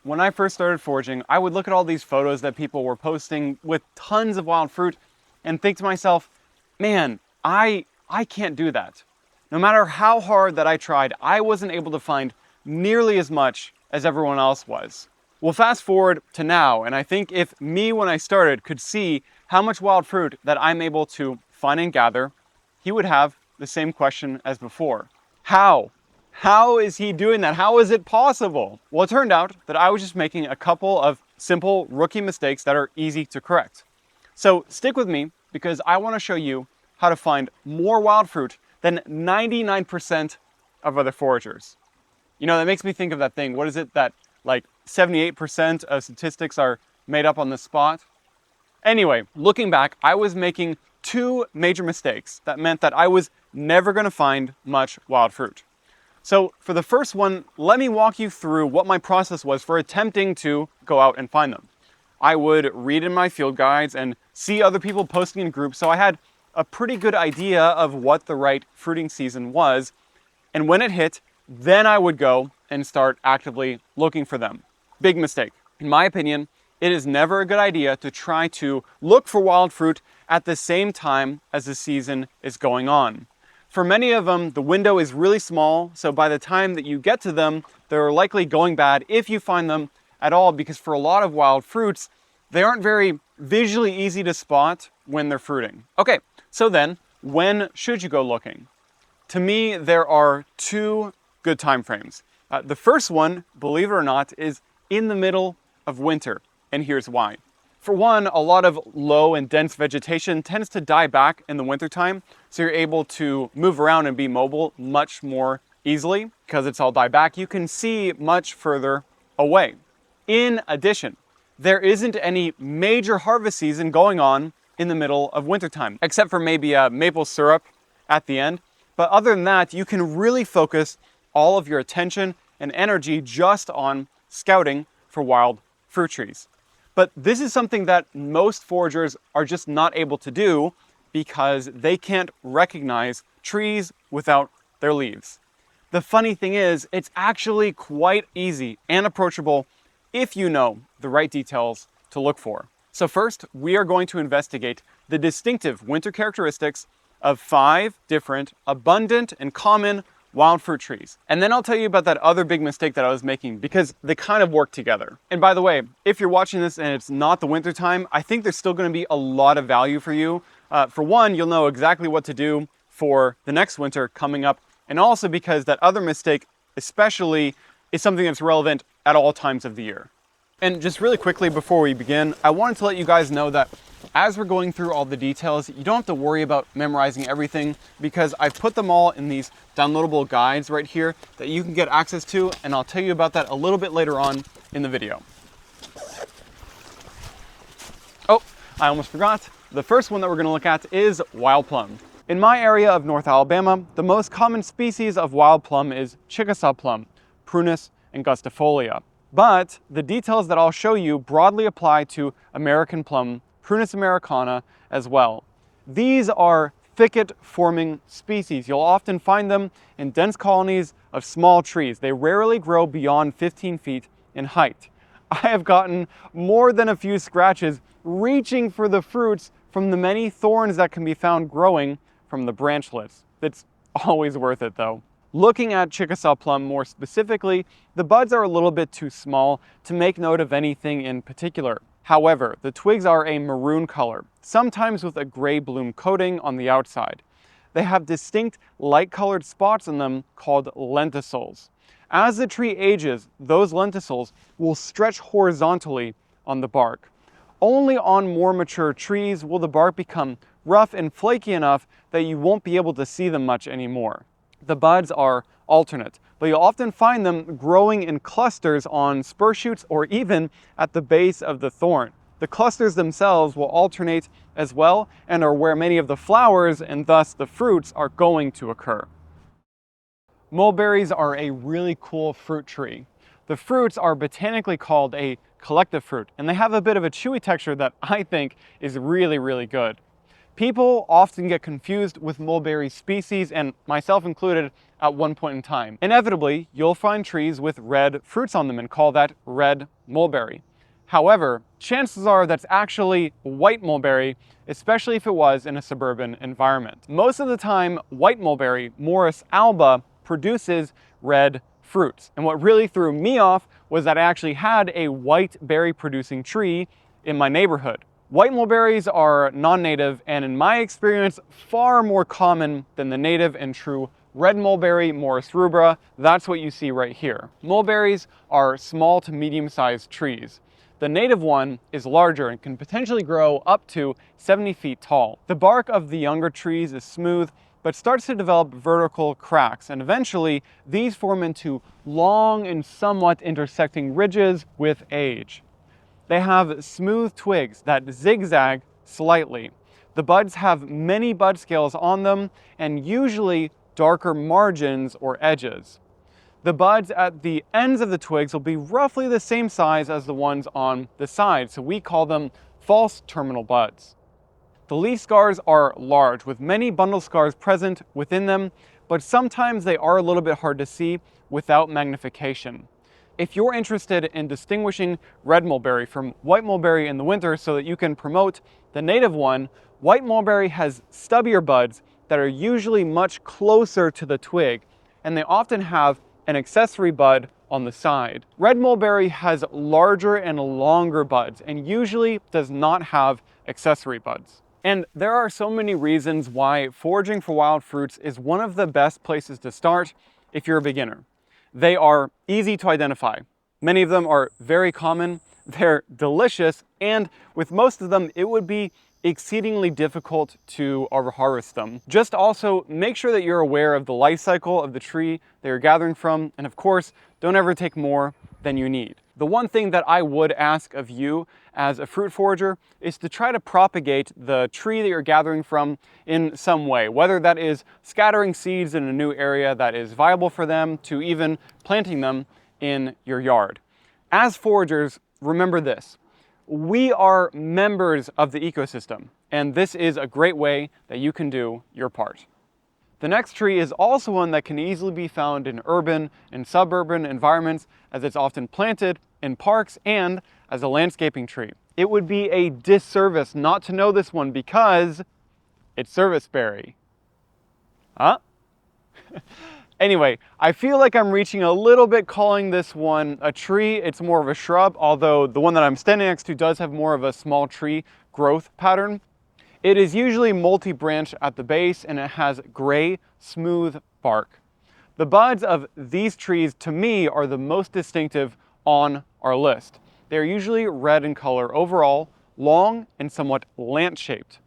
when I first started foraging, I would look at all these photos that people were posting with tons of wild fruit and think to myself, man, I can't do that. No matter how hard that I tried, I wasn't able to find nearly as much as everyone else was. Well, fast forward to now, and I think if me when I started could see how much wild fruit that I'm able to find and gather, he would have the same question as before. How? How is he doing that? How is it possible? Well, it turned out that I was just making a couple of simple rookie mistakes that are easy to correct. So stick with me because I want to show you how to find more wild fruit than 99% of other foragers. You know, that makes me think of that thing. What is it that like 78% of statistics are made up on the spot? Anyway, looking back, I was making two major mistakes that meant that I was never going to find much wild fruit. So for the first one, let me walk you through what my process was for attempting to go out and find them. I would read in my field guides and see other people posting in groups, so I had a pretty good idea of what the right fruiting season was. And when it hit, then I would go and start actively looking for them. Big mistake. In my opinion, it is never a good idea to try to look for wild fruit at the same time as the season is going on. For many of them, the window is really small, so by the time that you get to them, they're likely going bad if you find them at all, because for a lot of wild fruits, they aren't very visually easy to spot when they're fruiting. Okay, so then, when should you go looking? To me, there are two good time frames. The first one, believe it or not, is in the middle of winter, and here's why. For one, a lot of low and dense vegetation tends to die back in the wintertime, so you're able to move around and be mobile much more easily. Because it's all died back, you can see much further away. In addition, there isn't any major harvest season going on in the middle of wintertime, except for maybe a maple syrup at the end. But other than that, you can really focus all of your attention and energy just on scouting for wild fruit trees. But this is something that most foragers are just not able to do because they can't recognize trees without their leaves. The funny thing is, it's actually quite easy and approachable if you know the right details to look for. So first, we are going to investigate the distinctive winter characteristics of 5 different abundant and common wild fruit trees. And then I'll tell you about that other big mistake that I was making because they kind of work together. And by the way, if you're watching this and it's not the winter time, I think there's still going to be a lot of value for you. For one, you'll know exactly what to do for the next winter coming up. And also because that other mistake especially is something that's relevant at all times of the year. And just really quickly before we begin, I wanted to let you guys know that as we're going through all the details, you don't have to worry about memorizing everything because I've put them all in these downloadable guides right here that you can get access to, and I'll tell you about that a little bit later on in the video. Oh, I almost forgot. The first one that we're going to look at is wild plum. In my area of North Alabama, the most common species of wild plum is Chickasaw plum, Prunus angustifolia. But the details that I'll show you broadly apply to American plum, Prunus americana, as well. These are thicket-forming species. You'll often find them in dense colonies of small trees. They rarely grow beyond 15 feet in height. I have gotten more than a few scratches reaching for the fruits from the many thorns that can be found growing from the branchlets. It's always worth it though. Looking at Chickasaw plum more specifically, the buds are a little bit too small to make note of anything in particular. However, the twigs are a maroon color, sometimes with a gray bloom coating on the outside. They have distinct light-colored spots on them called lenticels. As the tree ages, those lenticels will stretch horizontally on the bark. Only on more mature trees will the bark become rough and flaky enough that you won't be able to see them much anymore. The buds are alternate, but you'll often find them growing in clusters on spur shoots or even at the base of the thorn. The clusters themselves will alternate as well and are where many of the flowers and thus the fruits are going to occur. Mulberries are a really cool fruit tree. The fruits are botanically called a collective fruit, and they have a bit of a chewy texture that I think is really, really good. People often get confused with mulberry species, and myself included at one point in time. Inevitably, you'll find trees with red fruits on them and call that red mulberry. However, chances are that's actually white mulberry, especially if it was in a suburban environment. Most of the time, white mulberry, Morus alba, produces red fruits. And what really threw me off was that I actually had a white berry producing tree in my neighborhood. White mulberries are non-native and in my experience far more common than the native and true red mulberry, Morus rubra. That's what you see right here. Mulberries are small to medium-sized trees. The native one is larger and can potentially grow up to 70 feet tall. The bark of the younger trees is smooth, but starts to develop vertical cracks, and eventually these form into long and somewhat intersecting ridges with age. They have smooth twigs that zigzag slightly. The buds have many bud scales on them and usually darker margins or edges. The buds at the ends of the twigs will be roughly the same size as the ones on the sides, so we call them false terminal buds. The leaf scars are large, with many bundle scars present within them, but sometimes they are a little bit hard to see without magnification. If you're interested in distinguishing red mulberry from white mulberry in the winter so that you can promote the native one, white mulberry has stubbier buds that are usually much closer to the twig, and they often have an accessory bud on the side. Red mulberry has larger and longer buds and usually does not have accessory buds. And there are so many reasons why foraging for wild fruits is one of the best places to start if you're a beginner. They are easy to identify. Many of them are very common, they're delicious, and with most of them, it would be exceedingly difficult to harvest them. Just also make sure that you're aware of the life cycle of the tree that you're gathering from, and of course, don't ever take more than you need. The one thing that I would ask of you as a fruit forager is to try to propagate the tree that you're gathering from in some way, whether that is scattering seeds in a new area that is viable for them to even planting them in your yard. As foragers, remember this: we are members of the ecosystem, and this is a great way that you can do your part. The next tree is also one that can easily be found in urban and suburban environments, as it's often planted in parks and as a landscaping tree. It would be a disservice not to know this one because it's serviceberry. Huh? Anyway, I feel like I'm reaching a little bit calling this one a tree. It's more of a shrub, although the one that I'm standing next to does have more of a small tree growth pattern. It is usually multi-branch at the base and it has gray, smooth bark. The buds of these trees, to me, are the most distinctive on our list. They're usually red in color overall, long and somewhat lance-shaped.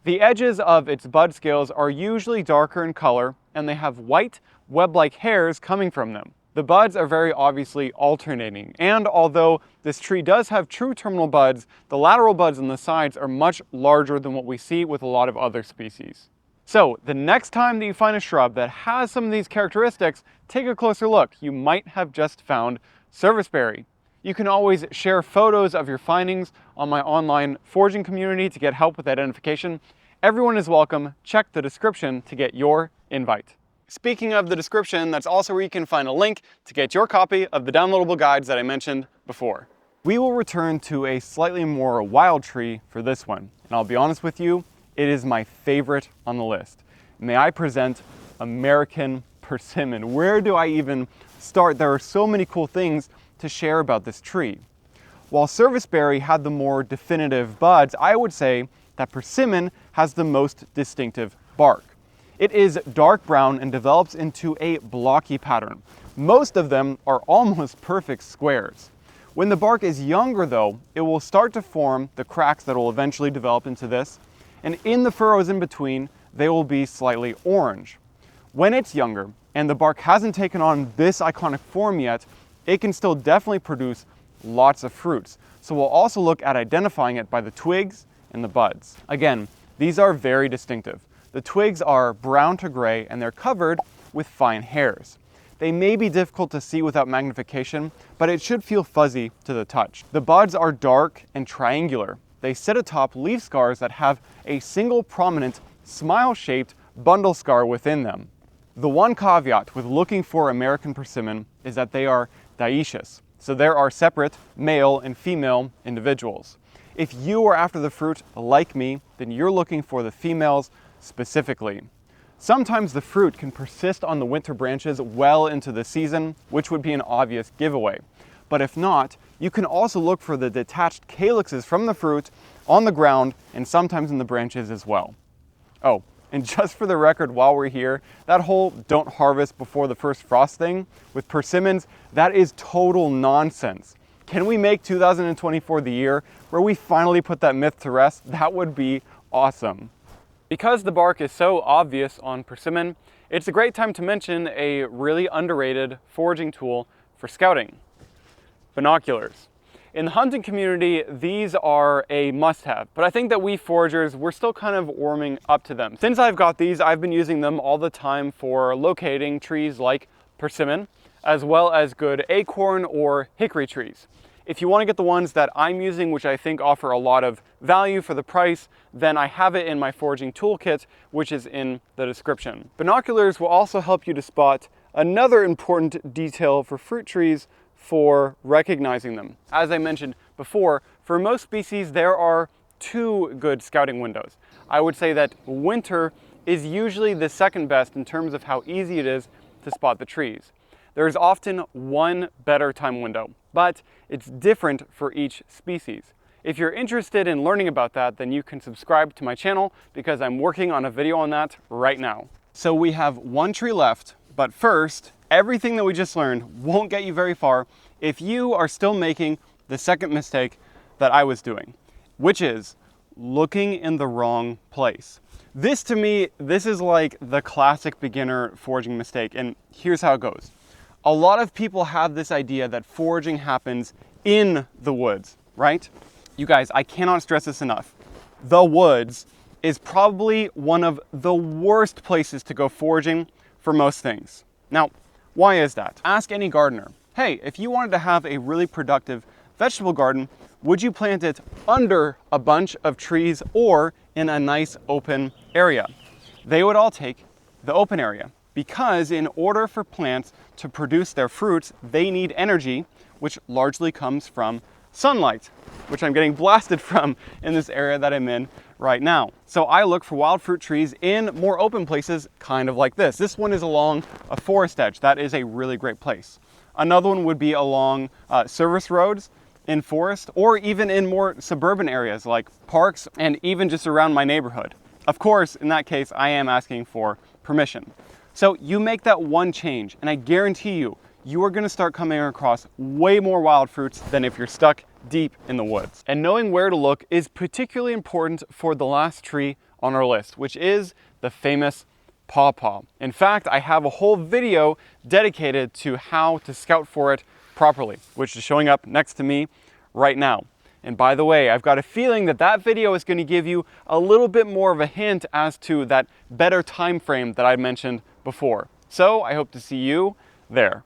The edges of its bud scales are usually darker in color and they have white, web-like hairs coming from them. The buds are very obviously alternating, and although this tree does have true terminal buds, the lateral buds on the sides are much larger than what we see with a lot of other species. So the next time that you find a shrub that has some of these characteristics, take a closer look. You might have just found serviceberry. You can always share photos of your findings on my online foraging community to get help with identification. Everyone is welcome. Check the description to get your invite. Speaking of the description, that's also where you can find a link to get your copy of the downloadable guides that I mentioned before. We will return to a slightly more wild tree for this one, and I'll be honest with you, it is my favorite on the list. May I present American persimmon. Where do I even start? There are so many cool things to share about this tree. While serviceberry had the more definitive buds, I would say that persimmon has the most distinctive bark. It is dark brown and develops into a blocky pattern. Most of them are almost perfect squares. When the bark is younger though, it will start to form the cracks that will eventually develop into this, and in the furrows in between, they will be slightly orange. When it's younger and the bark hasn't taken on this iconic form yet, it can still definitely produce lots of fruits. So we'll also look at identifying it by the twigs and the buds. Again, these are very distinctive. The twigs are brown to gray and they're covered with fine hairs. They may be difficult to see without magnification, but it should feel fuzzy to the touch. The buds are dark and triangular. they sit atop leaf scars that have a single prominent smile-shaped bundle scar within them. The one caveat with looking for American persimmon is that they are dioecious, so there are separate male and female individuals. If you are after the fruit like me, then you're looking for the females specifically. Sometimes the fruit can persist on the winter branches well into the season, which would be an obvious giveaway. But if not, you can also look for the detached calyxes from the fruit on the ground and sometimes in the branches as well. Oh, and just for the record, while we're here, that whole don't harvest before the first frost thing with persimmons, that is total nonsense. Can we make 2024 the year where we finally put that myth to rest? That would be awesome. Because the bark is so obvious on persimmon, it's a great time to mention a really underrated foraging tool for scouting: binoculars. In the hunting community, these are a must-have, but I think that we foragers, we're still kind of warming up to them. Since I've got these, I've been using them all the time for locating trees like persimmon, as well as good acorn or hickory trees. If you want to get the ones that I'm using, which I think offer a lot of value for the price, then I have it in my foraging toolkit, which is in the description. Binoculars will also help you to spot another important detail for fruit trees for recognizing them. As I mentioned before, for most species, there are two good scouting windows. I would say that winter is usually the second best in terms of how easy it is to spot the trees. There is often one better time window, but it's different for each species. If you're interested in learning about that, then you can subscribe to my channel because I'm working on a video on that right now. So we have one tree left, but first, everything that we just learned won't get you very far if you are still making the second mistake that I was doing, which is looking in the wrong place. This, to me, this is like the classic beginner foraging mistake, and here's how it goes. A lot of people have this idea that foraging happens in the woods, right? You guys, I cannot stress this enough. The woods is probably one of the worst places to go foraging for most things. Now, why is that? Ask any gardener. Hey, if you wanted to have a really productive vegetable garden, would you plant it under a bunch of trees or in a nice open area? They would all take the open area, because in order for plants to produce their fruits, they need energy, which largely comes from sunlight, which I'm getting blasted from in this area that I'm in right now. So I look for wild fruit trees in more open places, kind of like this. This one is along a forest edge. That is a really great place. Another one would be along service roads in forest, or even in more suburban areas like parks and even just around my neighborhood. Of course, in that case, I am asking for permission. So you make that one change, and I guarantee you, you are going to start coming across way more wild fruits than if you're stuck deep in the woods. And knowing where to look is particularly important for the last tree on our list, which is the famous pawpaw. In fact, I have a whole video dedicated to how to scout for it properly, which is showing up next to me right now. And by the way, I've got a feeling that that video is going to give you a little bit more of a hint as to that better time frame that I mentioned before. So I hope to see you there.